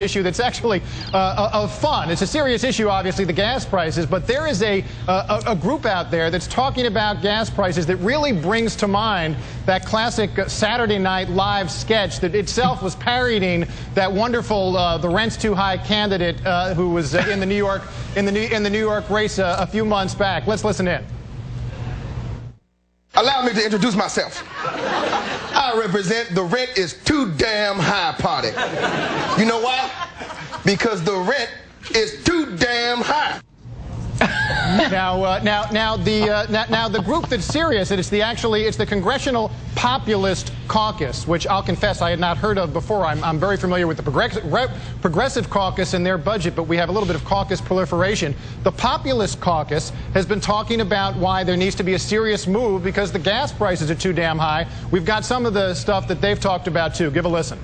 issue that's actually of fun. It's a serious issue, obviously, the gas prices, but there is a group out there that's talking about gas prices that really brings to mind that classic Saturday Night Live sketch that itself was parodying that wonderful "The Rent's Too High" candidate who was in the New York race a few months back. Let's listen in. Allow me to introduce myself. I represent the rent is too damn high party. You know why? Because the rent is too damn high. Now the group that's serious, it's the Congressional Populist Caucus, which I'll confess I had not heard of before. I'm very familiar with the Progressive Caucus and their budget, but we have a little bit of caucus proliferation. The Populist Caucus has been talking about why there needs to be a serious move because the gas prices are too damn high. We've got some of the stuff that they've talked about, too. Give a listen.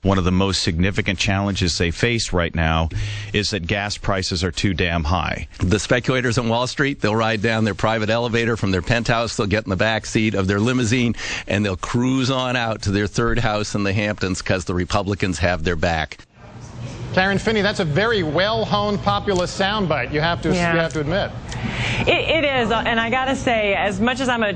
One of the most significant challenges they face right now is that gas prices are too damn high. The speculators on Wall Street, they'll ride down their private elevator from their penthouse, they'll get in the back seat of their limousine, and they'll cruise on out to their third house in the Hamptons because the Republicans have their back. Karen Finney, that's a very well-honed populist soundbite, you have to admit. It is, and I gotta say, as much as I'm a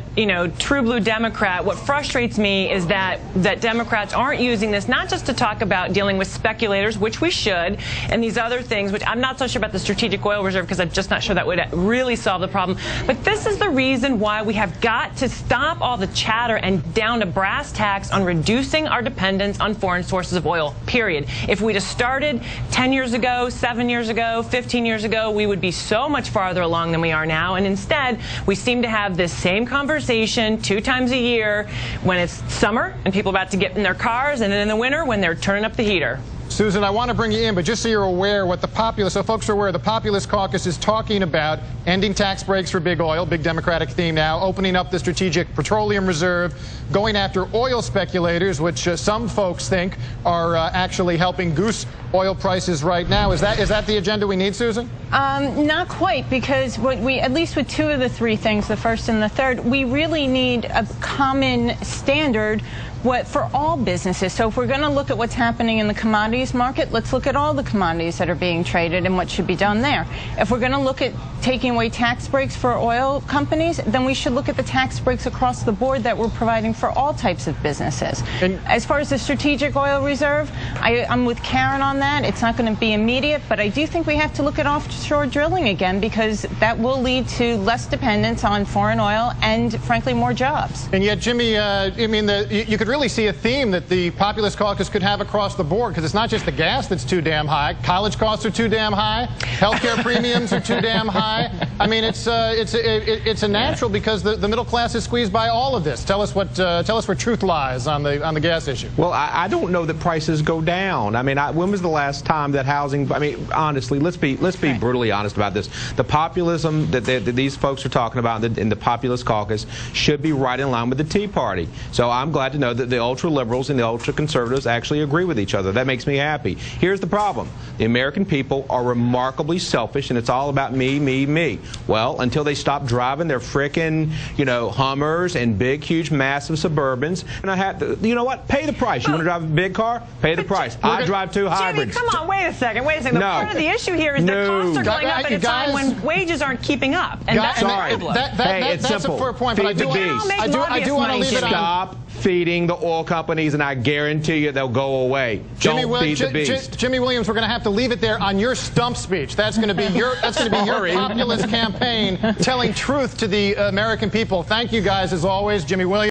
true blue Democrat, what frustrates me is that Democrats aren't using this not just to talk about dealing with speculators, which we should, and these other things, which I'm not so sure about the strategic oil reserve because I'm just not sure that would really solve the problem. But this is the reason why we have got to stop all the chatter and down to brass tacks on reducing our dependence on foreign sources of oil, period. If we'd have started 10 years ago, 7 years ago, 15 years ago, we would be so much farther along than we are now. And instead, we seem to have this same conversation 2 times a year when it's summer and people are about to get in their cars, and then in the winter when they're turning up the heater. Susan, I want to bring you in, but just so you're aware, so folks are aware, the Populist Caucus is talking about ending tax breaks for big oil, big Democratic theme now, opening up the Strategic Petroleum Reserve, going after oil speculators, which some folks think are actually helping goose oil prices right now. Is that the agenda we need, Susan? Not quite, because at least with 2 of the 3 things, the first and the third, we really need a common standard for all businesses. So if we're going to look at what's happening in the commodities market, let's look at all the commodities that are being traded and what should be done there. If we're going to look at taking away tax breaks for oil companies, then we should look at the tax breaks across the board that we're providing for all types of businesses. And as far as the strategic oil reserve, I'm with Karen on that. It's not going to be immediate, but I do think we have to look at offshore drilling again because that will lead to less dependence on foreign oil and, frankly, more jobs. And yet, Jimmy, you could really see a theme that the Populist Caucus could have across the board, because it's not just the gas that's too damn high. College costs are too damn high. Healthcare premiums are too damn high. I mean, it's a natural because the middle class is squeezed by all of this. Tell us where truth lies on the gas issue. Well, I don't know that prices go down. I mean, when was the last time that housing? I mean, honestly, let's be brutally honest about this. The populism that these folks are talking about in the Populist Caucus should be right in line with the Tea Party. So I'm glad to know that the ultra-liberals and the ultra-conservatives actually agree with each other. That makes me happy. Here's the problem. The American people are remarkably selfish, and it's all about me, me, me. Well, until they stop driving their frickin', Hummers and big, huge, massive Suburbans, and I have to, you know what? Pay the price. You want to drive a big car? Pay the price. I drive 2 hybrids. Jimmy, come on, wait a second. The part of the issue here is that costs are going up at a time when wages aren't keeping up. And that's the problem. It's simple. A fair point, but I do want to leave it on. Stop feeding the oil companies, and I guarantee you they'll go away. Don't feed the beast. Jimmy Williams, we're going to have to leave it there on your stump speech. That's going to be your populist campaign telling truth to the American people. Thank you guys, as always. Jimmy Williams.